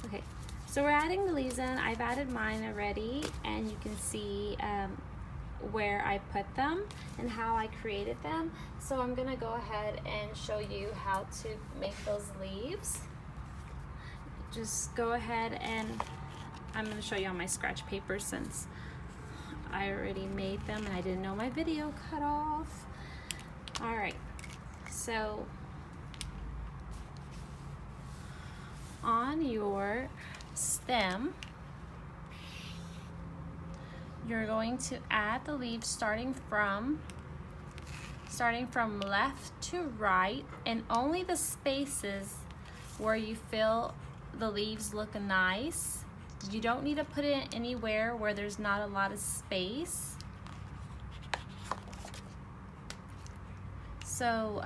Okay, so we're adding the leaves in. I've added mine already, and you can see where I put them and how I created them. So I'm gonna go ahead and show you how to make those leaves. Just go ahead and I'm gonna show you on my scratch paper since I already made them and I didn't know my video cut off. All right, so on your stem, you're going to add the leaves starting from left to right, and only the spaces where you feel the leaves look nice. You don't need to put it anywhere where there's not a lot of space. So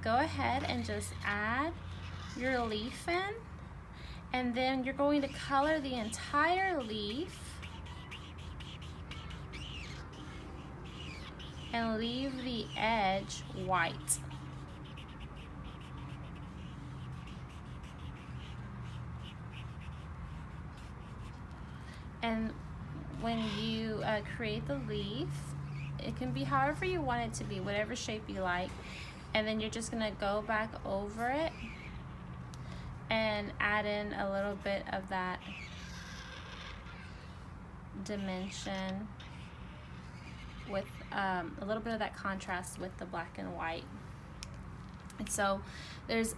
go ahead and just add your leaf in, and then you're going to color the entire leaf and leave the edge white. And when you create the leaf, it can be however you want it to be, whatever shape you like. And then you're just gonna go back over it and add in a little bit of that dimension with a little bit of that contrast with the black and white. And so there's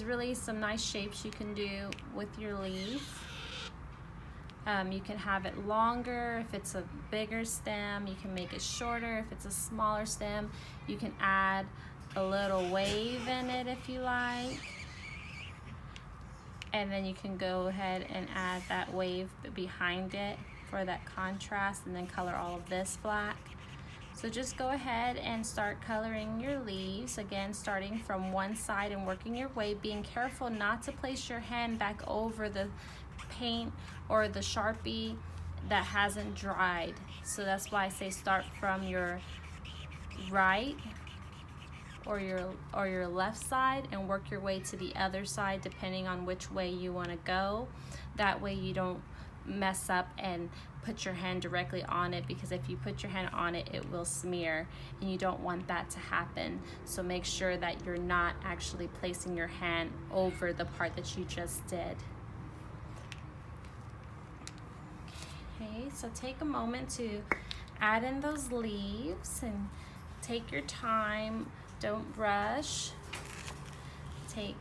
really some nice shapes you can do with your leaf. You can have it longer if it's a bigger stem. You can make it shorter if it's a smaller stem. You can add a little wave in it if you like. And then you can go ahead and add that wave behind it for that contrast, and then color all of this black. So just go ahead and start coloring your leaves, again starting from one side and working your way, being careful not to place your hand back over the paint or the Sharpie that hasn't dried. So that's why I say start from your right or your left side and work your way to the other side depending on which way you want to go. That way you don't mess up and put your hand directly on it, because if you put your hand on it, it will smear, and you don't want that to happen. So make sure that you're not actually placing your hand over the part that you just did. Okay, so take a moment to add in those leaves and take your time. Don't rush. Take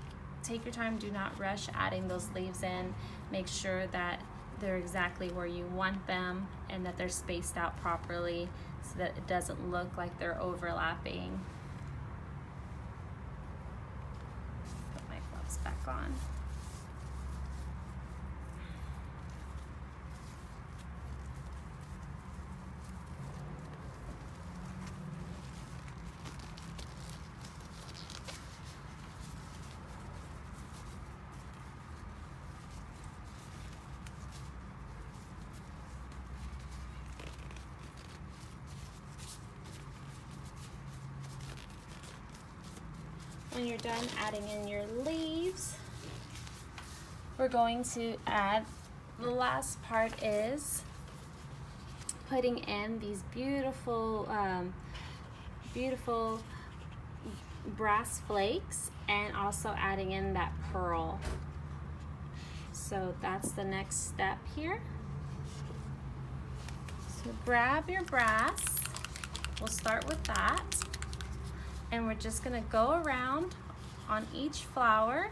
your time. Do not rush adding those leaves in. Make sure that they're exactly where you want them and that they're spaced out properly so that it doesn't look like they're overlapping. Put my gloves back on. When you're done adding in your leaves, we're going to add, the last part is putting in these beautiful beautiful brass flakes, and also adding in that pearl. So that's the next step here. So grab your brass, we'll start with that. And we're just gonna go around on each flower.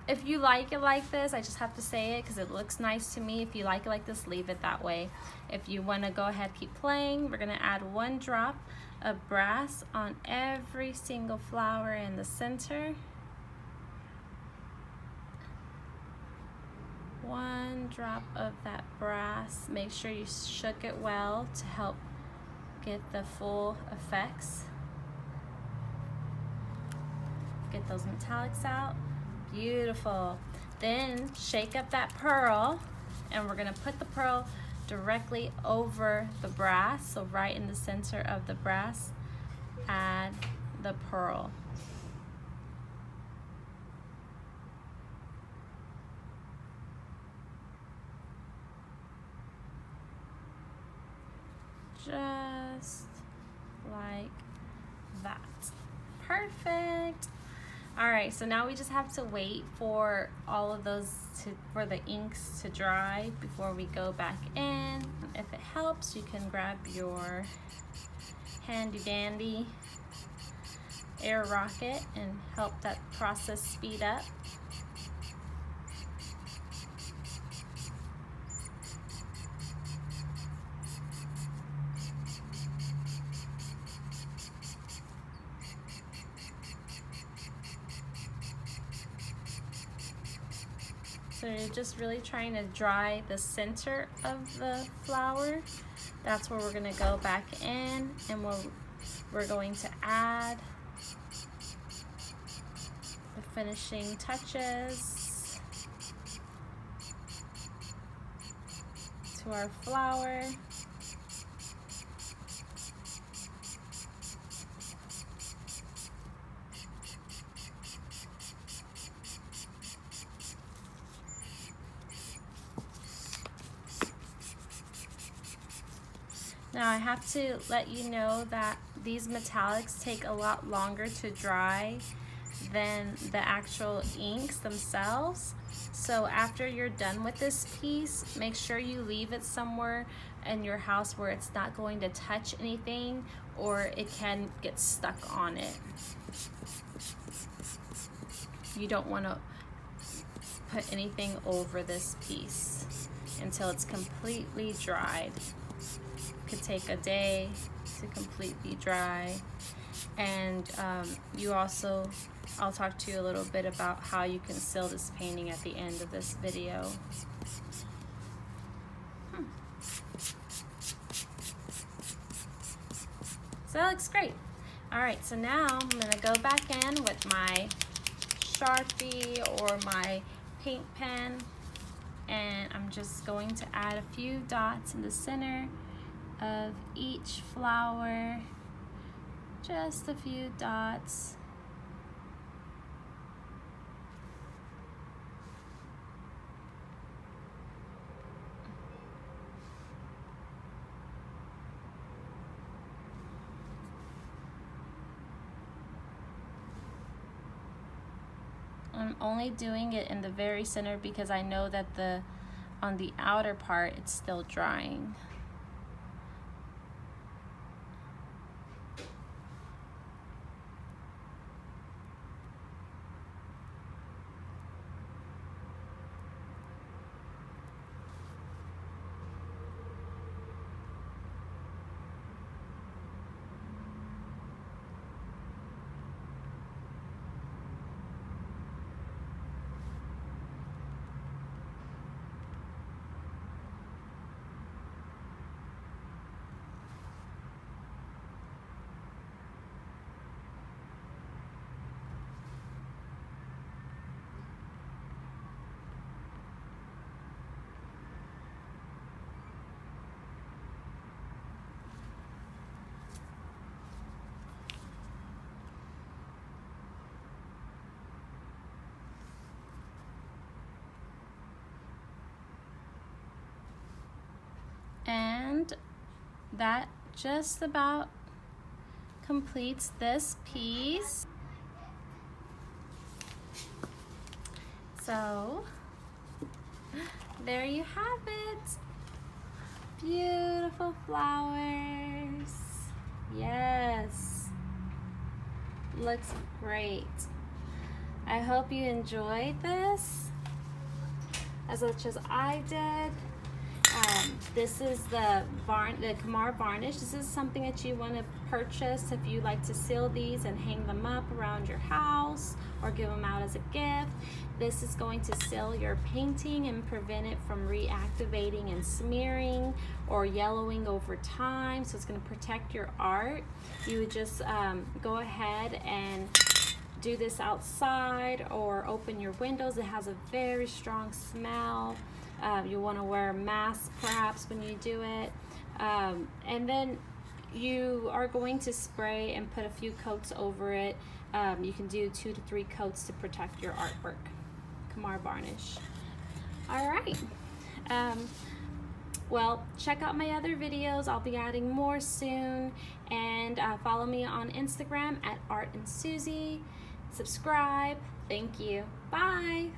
If you like it like this, I just have to say it because it looks nice to me. If you like it like this, leave it that way. If you wanna go ahead, keep playing, we're gonna add 1 drop of brass on every single flower in the center. 1 drop of that brass. Make sure you shook it well to help get the full effects. Get those metallics out. Beautiful. Then shake up that pearl, and we're gonna put the pearl directly over the brass. So right in the center of the brass, add the pearl. just like that. Perfect. All right, so now we just have to wait for all of those for the inks to dry before we go back in. If it helps, you can grab your handy dandy air rocket and help that process speed up. So you're just really trying to dry the center of the flower. That's where we're going to go back in, and we're going to add the finishing touches to our flower. Now I have to let you know that these metallics take a lot longer to dry than the actual inks themselves. So after you're done with this piece, make sure you leave it somewhere in your house where it's not going to touch anything or it can get stuck on it. You don't want to put anything over this piece until it's completely dried. Could take a day to completely dry. And I'll talk to you a little bit about how you can seal this painting at the end of this video. So that looks great. All right, so now I'm gonna go back in with my Sharpie or my paint pen, and I'm just going to add a few dots in the center of each flower, just a few dots. I'm only doing it in the very center because I know that on the outer part it's still drying. And that just about completes this piece. So there you have it. Beautiful flowers. Yes. Looks great. I hope you enjoyed this as much as I did. This is the Kamar varnish. This is something that you want to purchase if you like to seal these and hang them up around your house or give them out as a gift. This is going to seal your painting and prevent it from reactivating and smearing or yellowing over time. So it's going to protect your art. You would just go ahead and do this outside or open your windows. It has a very strong smell. You want to wear a mask perhaps when you do it. And then you are going to spray and put a few coats over it. You can do 2 to 3 coats to protect your artwork. Kamar varnish. All right. Well, check out my other videos. I'll be adding more soon. And follow me on Instagram at Art and Susie. Subscribe. Thank you. Bye.